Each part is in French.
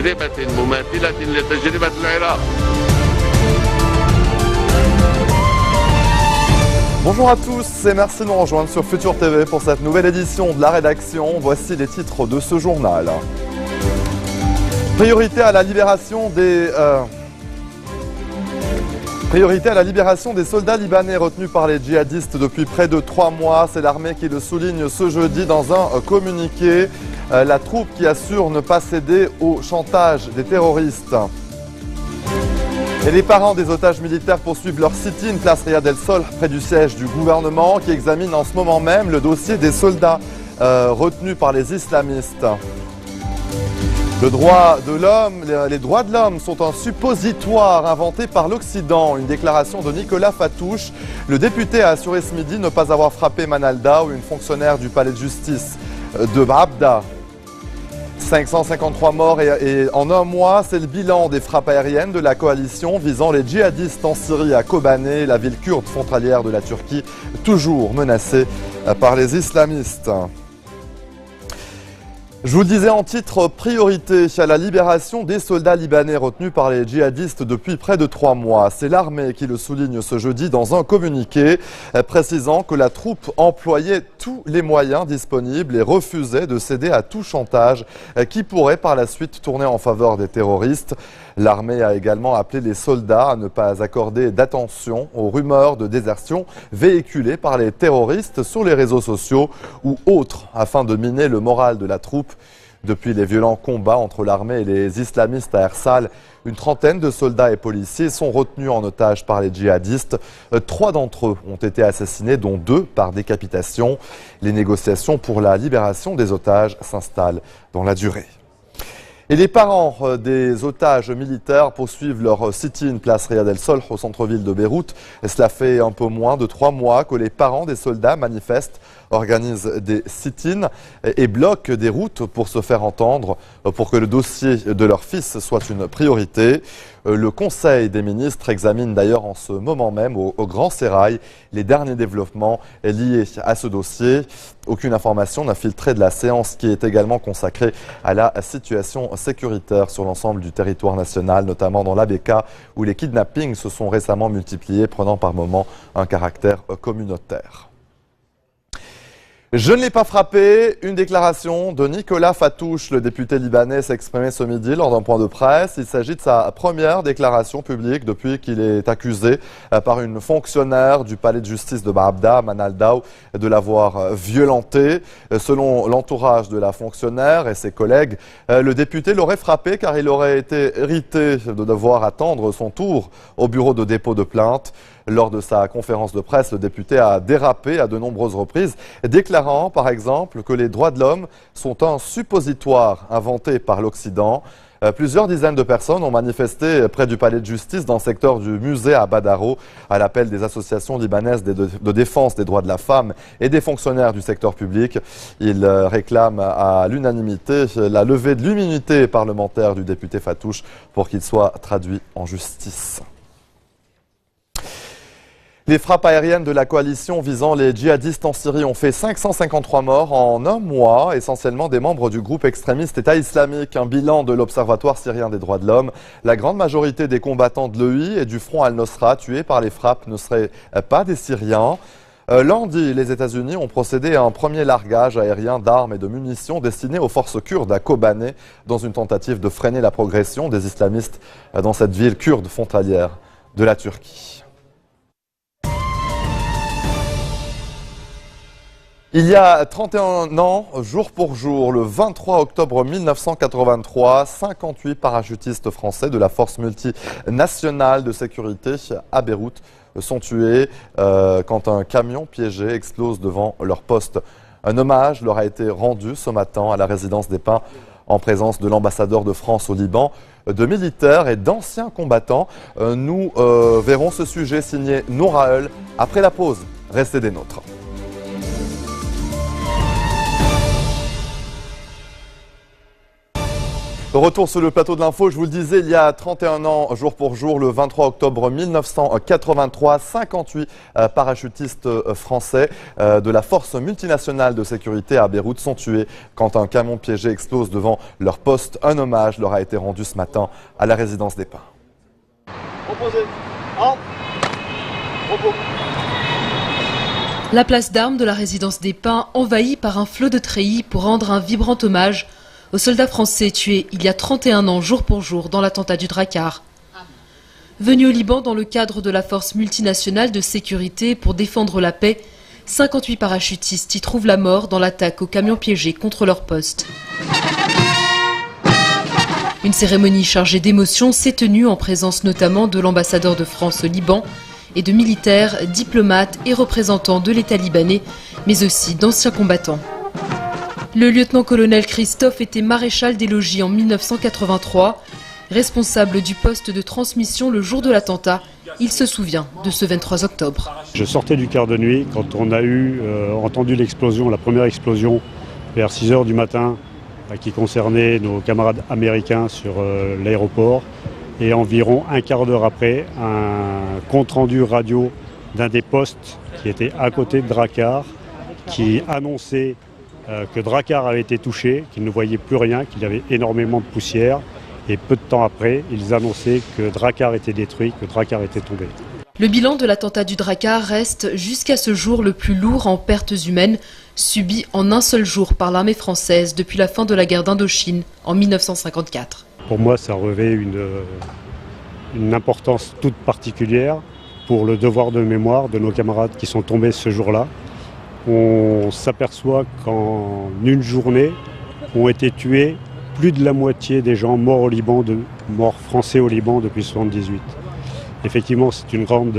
تجربة مماثلة لتجربة العراق. Bonjour à tous et merci de nous rejoindre sur Futur TV pour cette nouvelle édition de la rédaction. Voici les titres de ce journal. Priorité à la libération des soldats libanais retenus par les djihadistes depuis près de 3 mois. C'est l'armée qui le souligne ce jeudi dans un communiqué. La troupe qui assure ne pas céder au chantage des terroristes. Et les parents des otages militaires poursuivent leur sit-in place Riyad El Sol près du siège du gouvernement qui examine en ce moment même le dossier des soldats retenus par les islamistes. Les droits de l'homme sont un suppositoire inventé par l'Occident. Une déclaration de Nicolas Fatouche. Le député a assuré ce midi ne pas avoir frappé Manalda ou une fonctionnaire du palais de justice de Babda. 553 morts et en un mois, c'est le bilan des frappes aériennes de la coalition visant les djihadistes en Syrie à Kobané, la ville kurde frontalière de la Turquie, toujours menacée par les islamistes. Je vous le disais en titre, priorité à la libération des soldats libanais retenus par les djihadistes depuis près de 3 mois. C'est l'armée qui le souligne ce jeudi dans un communiqué précisant que la troupe employait tous les moyens disponibles et refusait de céder à tout chantage qui pourrait par la suite tourner en faveur des terroristes. L'armée a également appelé les soldats à ne pas accorder d'attention aux rumeurs de désertion véhiculées par les terroristes sur les réseaux sociaux ou autres afin de miner le moral de la troupe. Depuis les violents combats entre l'armée et les islamistes à Ersal, une trentaine de soldats et policiers sont retenus en otage par les djihadistes. 3 d'entre eux ont été assassinés, dont 2 par décapitation. Les négociations pour la libération des otages s'installent dans la durée. Et les parents des otages militaires poursuivent leur sit-in place Riyad El Sol au centre-ville de Beyrouth. Cela fait un peu moins de 3 mois que les parents des soldats manifestent, organisent des sit-in et bloquent des routes pour se faire entendre, pour que le dossier de leur fils soit une priorité. Le Conseil des ministres examine d'ailleurs en ce moment même au Grand Sérail les derniers développements liés à ce dossier. Aucune information n'a filtré de la séance qui est également consacrée à la situation sécuritaire sur l'ensemble du territoire national, notamment dans l'ABK où les kidnappings se sont récemment multipliés, prenant par moments un caractère communautaire. Je ne l'ai pas frappé. Une déclaration de Nicolas Fatouche, le député libanais, s'est exprimé ce midi lors d'un point de presse. Il s'agit de sa première déclaration publique depuis qu'il est accusé par une fonctionnaire du palais de justice de Babda, Manalda, de l'avoir violenté. Selon l'entourage de la fonctionnaire et ses collègues, le député l'aurait frappé car il aurait été irrité de devoir attendre son tour au bureau de dépôt de plainte. Lors de sa conférence de presse, le député a dérapé à de nombreuses reprises, déclarant par exemple que les droits de l'homme sont un suppositoire inventé par l'Occident. Plusieurs dizaines de personnes ont manifesté près du palais de justice dans le secteur du musée à Badaro à l'appel des associations libanaises de défense des droits de la femme et des fonctionnaires du secteur public. Ils réclament à l'unanimité la levée de l'immunité parlementaire du député Fatouche pour qu'il soit traduit en justice. Les frappes aériennes de la coalition visant les djihadistes en Syrie ont fait 553 morts en un mois, essentiellement des membres du groupe extrémiste État islamique. Un bilan de l'Observatoire syrien des droits de l'homme. La grande majorité des combattants de l'EI et du Front al-Nosra tués par les frappes ne seraient pas des Syriens. Lundi, les États-Unis ont procédé à un premier largage aérien d'armes et de munitions destinées aux forces kurdes à Kobané dans une tentative de freiner la progression des islamistes dans cette ville kurde frontalière de la Turquie. Il y a 31 ans, jour pour jour, le 23 octobre 1983, 58 parachutistes français de la force multinationale de sécurité à Beyrouth sont tués quand un camion piégé explose devant leur poste. Un hommage leur a été rendu ce matin à la résidence des Pins en présence de l'ambassadeur de France au Liban, de militaires et d'anciens combattants. Nous verrons ce sujet signé Nouraël après la pause. Restez des nôtres. Retour sur le plateau de l'info, je vous le disais, il y a 31 ans, jour pour jour, le 23 octobre 1983, 58 parachutistes français de la force multinationale de sécurité à Beyrouth sont tués quand un camion piégé explose devant leur poste. Un hommage leur a été rendu ce matin à la résidence des Pins. Reposez. En. Repos. La place d'armes de la résidence des Pins envahie par un flot de treillis pour rendre un vibrant hommage aux soldats français tués il y a 31 ans jour pour jour dans l'attentat du Drakkar. Venus au Liban dans le cadre de la force multinationale de sécurité pour défendre la paix, 58 parachutistes y trouvent la mort dans l'attaque au camion piégé contre leur poste. Une cérémonie chargée d'émotions s'est tenue en présence notamment de l'ambassadeur de France au Liban et de militaires, diplomates et représentants de l'État libanais, mais aussi d'anciens combattants. Le lieutenant-colonel Christophe était maréchal des logis en 1983. Responsable du poste de transmission le jour de l'attentat, il se souvient de ce 23 octobre. Je sortais du quart de nuit quand on a entendu l'explosion, la première explosion vers 6 h du matin qui concernait nos camarades américains sur l'aéroport. Et environ un quart d'heure après, un compte-rendu radio d'un des postes qui était à côté de Drakkar qui annonçait que Drakkar avait été touché, qu'il ne voyait plus rien, qu'il y avait énormément de poussière. Et peu de temps après, ils annonçaient que Drakkar était détruit, que Drakkar était tombé. Le bilan de l'attentat du Drakkar reste jusqu'à ce jour le plus lourd en pertes humaines subies en un seul jour par l'armée française depuis la fin de la guerre d'Indochine en 1954. Pour moi, ça revêt une importance toute particulière pour le devoir de mémoire de nos camarades qui sont tombés ce jour-là. On s'aperçoit qu'en une journée, ont été tués plus de la moitié des gens morts au Liban, morts français au Liban depuis 1978. Effectivement, c'est une grande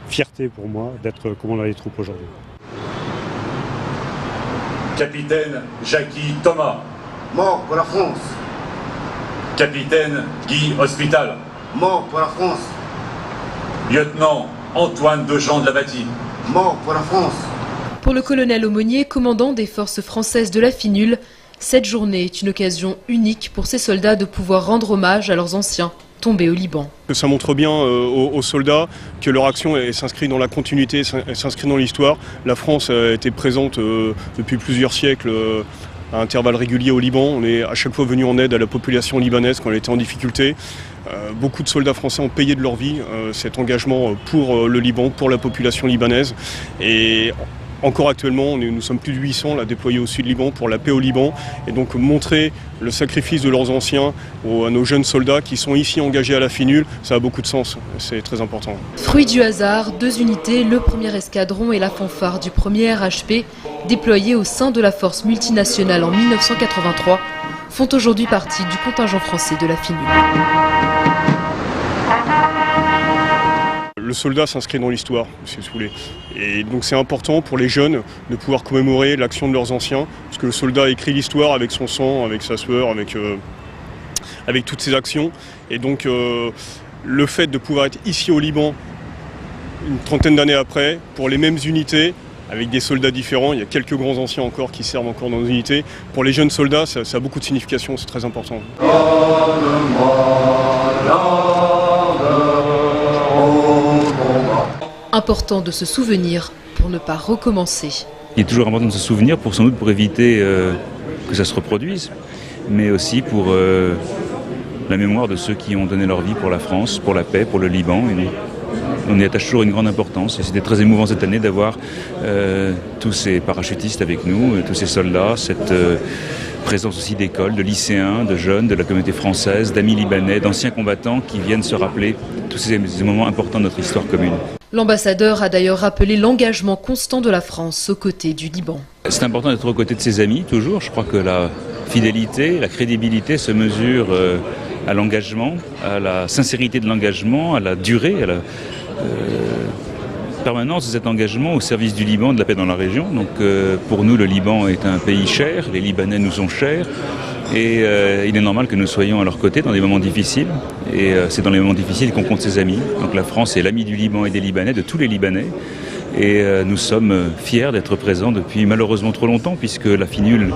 fierté pour moi d'être commandant des troupes aujourd'hui. Capitaine Jackie Thomas. Mort pour la France. Capitaine Guy Hospital. Mort pour la France. Lieutenant Antoine Dejean de la Bâtie. Mort pour la France. Pour le colonel Aumonier, commandant des forces françaises de la FINUL, cette journée est une occasion unique pour ces soldats de pouvoir rendre hommage à leurs anciens tombés au Liban. Ça montre bien aux soldats que leur action s'inscrit dans la continuité, s'inscrit dans l'histoire. La France a été présente depuis plusieurs siècles à intervalles réguliers au Liban. On est à chaque fois venu en aide à la population libanaise quand elle était en difficulté. Beaucoup de soldats français ont payé de leur vie cet engagement pour le Liban, pour la population libanaise. Et encore actuellement, nous sommes plus de 800 là, déployés au sud Liban pour la paix au Liban. Et donc montrer le sacrifice de leurs anciens à nos jeunes soldats qui sont ici engagés à la FINUL, ça a beaucoup de sens, c'est très important. Fruit du hasard, 2 unités, le 1er escadron et la fanfare du 1er RHP, déployés au sein de la force multinationale en 1983, font aujourd'hui partie du contingent français de la FINUL. Le soldat s'inscrit dans l'histoire, si vous voulez. Et donc c'est important pour les jeunes de pouvoir commémorer l'action de leurs anciens, parce que le soldat écrit l'histoire avec son sang, avec sa sueur, avec toutes ses actions. Et donc le fait de pouvoir être ici au Liban, une trentaine d'années après, pour les mêmes unités, avec des soldats différents, il y a quelques grands anciens encore qui servent encore dans nos unités. Pour les jeunes soldats, ça a beaucoup de signification, c'est très important. Important de se souvenir pour ne pas recommencer. Il est toujours important de se souvenir, sans doute pour éviter que ça se reproduise, mais aussi pour la mémoire de ceux qui ont donné leur vie pour la France, pour la paix, pour le Liban. Et on y attache toujours une grande importance. Et c'était très émouvant cette année d'avoir tous ces parachutistes avec nous, tous ces soldats, cette présence aussi d'écoles, de lycéens, de jeunes, de la communauté française, d'amis libanais, d'anciens combattants qui viennent se rappeler tous ces moments importants de notre histoire commune. L'ambassadeur a d'ailleurs rappelé l'engagement constant de la France aux côtés du Liban. C'est important d'être aux côtés de ses amis, toujours. Je crois que la fidélité, la crédibilité se mesure à l'engagement, à la sincérité de l'engagement, à la durée, à la permanence de cet engagement au service du Liban, de la paix dans la région. Donc pour nous, le Liban est un pays cher, les Libanais nous sont chers. Et il est normal que nous soyons à leur côté dans des moments difficiles. Et c'est dans les moments difficiles qu'on compte ses amis. Donc la France est l'ami du Liban et des Libanais, de tous les Libanais. Et nous sommes fiers d'être présents depuis malheureusement trop longtemps, puisque la FINUL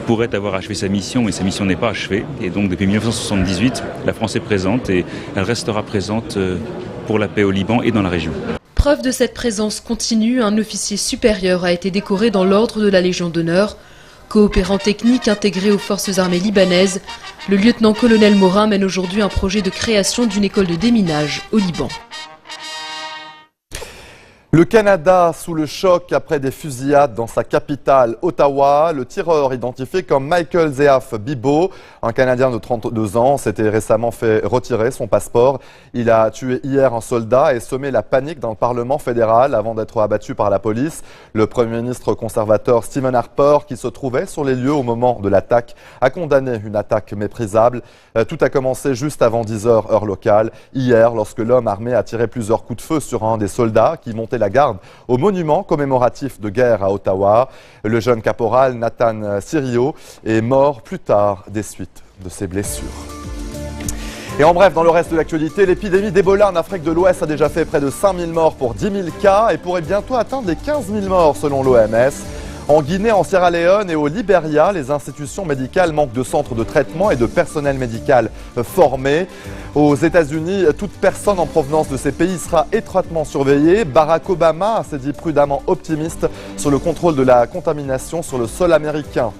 pourrait avoir achevé sa mission, mais sa mission n'est pas achevée. Et donc depuis 1978, la France est présente et elle restera présente pour la paix au Liban et dans la région. Preuve de cette présence continue, un officier supérieur a été décoré dans l'ordre de la Légion d'honneur. Coopérant technique intégré aux forces armées libanaises, le lieutenant-colonel Morin mène aujourd'hui un projet de création d'une école de déminage au Liban. Le Canada sous le choc après des fusillades dans sa capitale, Ottawa. Le tireur identifié comme Michael Zeaf Bibo, un Canadien de 32 ans, s'était récemment fait retirer son passeport. Il a tué hier un soldat et semé la panique dans le Parlement fédéral avant d'être abattu par la police. Le Premier ministre conservateur Stephen Harper, qui se trouvait sur les lieux au moment de l'attaque, a condamné une attaque méprisable. Tout a commencé juste avant 10 h heure locale, hier, lorsque l'homme armé a tiré plusieurs coups de feu sur un des soldats qui montait la garde au monument commémoratif de guerre à Ottawa. Le jeune caporal Nathan Sirio est mort plus tard des suites de ses blessures. Et en bref, dans le reste de l'actualité, l'épidémie d'Ebola en Afrique de l'Ouest a déjà fait près de 5 000 morts pour 10 000 cas et pourrait bientôt atteindre les 15 000 morts selon l'OMS. En Guinée, en Sierra Leone et au Libéria, les institutions médicales manquent de centres de traitement et de personnel médical formé. Aux États-Unis, toute personne en provenance de ces pays sera étroitement surveillée. Barack Obama s'est dit prudemment optimiste sur le contrôle de la contamination sur le sol américain.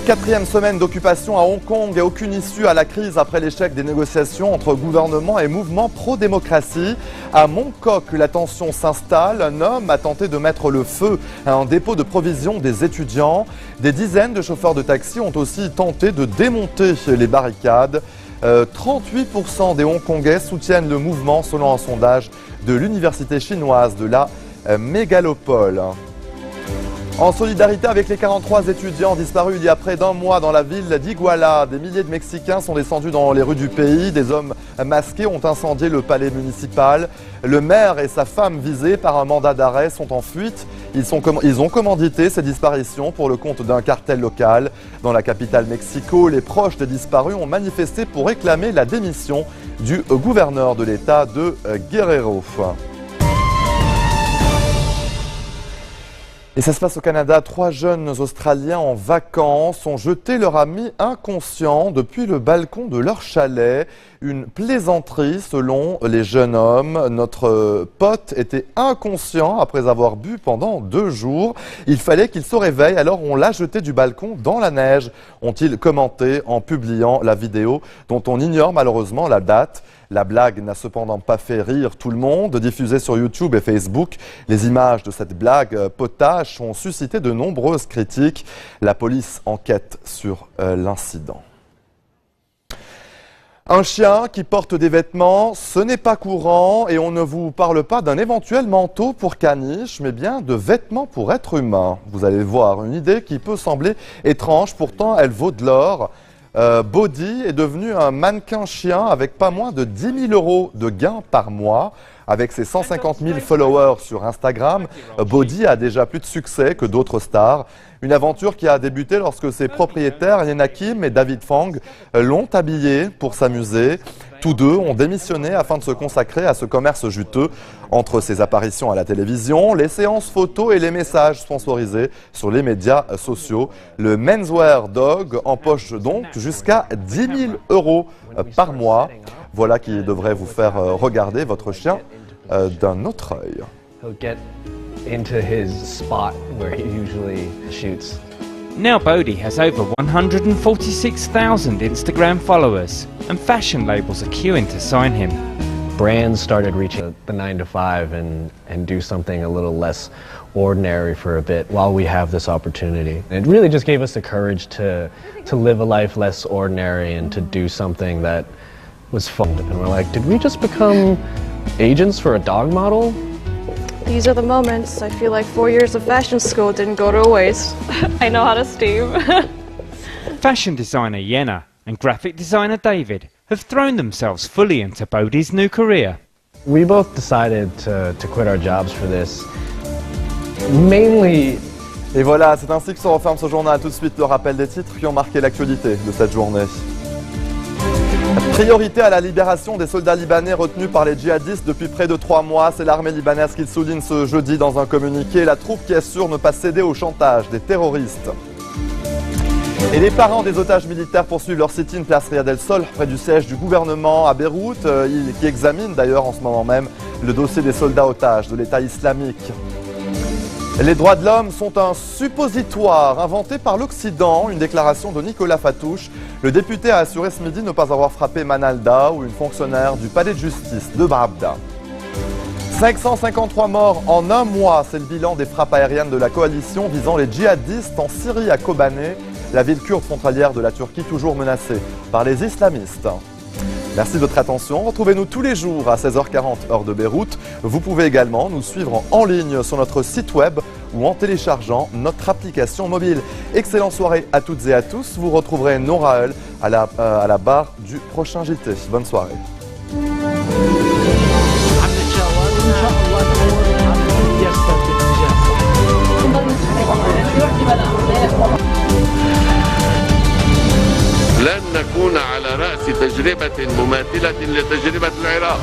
Quatrième semaine d'occupation à Hong Kong et aucune issue à la crise après l'échec des négociations entre gouvernement et mouvement pro-démocratie. À Mongkok, la tension s'installe. Un homme a tenté de mettre le feu à un dépôt de provisions des étudiants. Des dizaines de chauffeurs de taxi ont aussi tenté de démonter les barricades. 38% des Hongkongais soutiennent le mouvement selon un sondage de l'université chinoise de la mégalopole. En solidarité avec les 43 étudiants disparus il y a près d'un mois dans la ville d'Iguala, des milliers de Mexicains sont descendus dans les rues du pays. Des hommes masqués ont incendié le palais municipal. Le maire et sa femme visés par un mandat d'arrêt sont en fuite. Ils ont commandité ces disparitions pour le compte d'un cartel local. Dans la capitale Mexico, les proches des disparus ont manifesté pour réclamer la démission du gouverneur de l'État de Guerrero. Et ça se passe au Canada. 3 jeunes Australiens en vacances ont jeté leur ami inconscient depuis le balcon de leur chalet. Une plaisanterie selon les jeunes hommes. Notre pote était inconscient après avoir bu pendant 2 jours. Il fallait qu'il se réveille, alors on l'a jeté du balcon dans la neige, ont-ils commenté en publiant la vidéo dont on ignore malheureusement la date. La blague n'a cependant pas fait rire tout le monde. Diffusée sur YouTube et Facebook, les images de cette blague potache ont suscité de nombreuses critiques. La police enquête sur l'incident. Un chien qui porte des vêtements, ce n'est pas courant et on ne vous parle pas d'un éventuel manteau pour caniche, mais bien de vêtements pour être humain. Vous allez voir, une idée qui peut sembler étrange, pourtant elle vaut de l'or. Body est devenu un mannequin chien avec pas moins de 10 000 € de gains par mois. Avec ses 150 000 followers sur Instagram, Body a déjà plus de succès que d'autres stars. Une aventure qui a débuté lorsque ses propriétaires, Yena Kim et David Fang, l'ont habillé pour s'amuser. Tous deux ont démissionné afin de se consacrer à ce commerce juteux. Entre ses apparitions à la télévision, les séances photos et les messages sponsorisés sur les médias sociaux, le Menswear Dog empoche donc jusqu'à 10 000 € par mois. Voilà qui devrait vous faire regarder votre chien d'un autre œil. Into his spot where he usually shoots. Now Bodhi has over 146,000 Instagram followers, and fashion labels are queuing to sign him. Brands started reaching the 9 to 5 and do something a little less ordinary for a bit while we have this opportunity. And it really just gave us the courage to live a life less ordinary and to do something that was fun. And we're like, did we just become agents for a dog model? These are the moments. I feel like 4 years of fashion school didn't go to waste. I know how to steam. Fashion designer Yena and graphic designer David have thrown themselves fully into Bodhi's new career. We both decided to quit our jobs for this. Mainly. Et voilà, c'est ainsi que se referme ce journal. Tout de suite, le rappel des titres qui ont marqué l'actualité de cette journée. Priorité à la libération des soldats libanais retenus par les djihadistes depuis près de 3 mois. C'est l'armée libanaise qui le souligne ce jeudi dans un communiqué. La troupe qui assure ne pas céder au chantage des terroristes. Et les parents des otages militaires poursuivent leur sit-in place Riyad El Sol, près du siège du gouvernement à Beyrouth, qui examine d'ailleurs en ce moment même le dossier des soldats otages de l'État islamique. Les droits de l'homme sont un suppositoire inventé par l'Occident, une déclaration de Nicolas Fatouche. Le député a assuré ce midi ne pas avoir frappé Manalda ou une fonctionnaire du palais de justice de Baabda. 553 morts en un mois, c'est le bilan des frappes aériennes de la coalition visant les djihadistes en Syrie à Kobané, la ville kurde frontalière de la Turquie toujours menacée par les islamistes. Merci de votre attention. Retrouvez-nous tous les jours à 16h40 heure de Beyrouth. Vous pouvez également nous suivre en ligne sur notre site web ou en téléchargeant notre application mobile. Excellente soirée à toutes et à tous. Vous retrouverez Noraël à la barre du prochain JT. Bonne soirée. لن نكون على رأس تجربة مماثلة لتجربة العراق.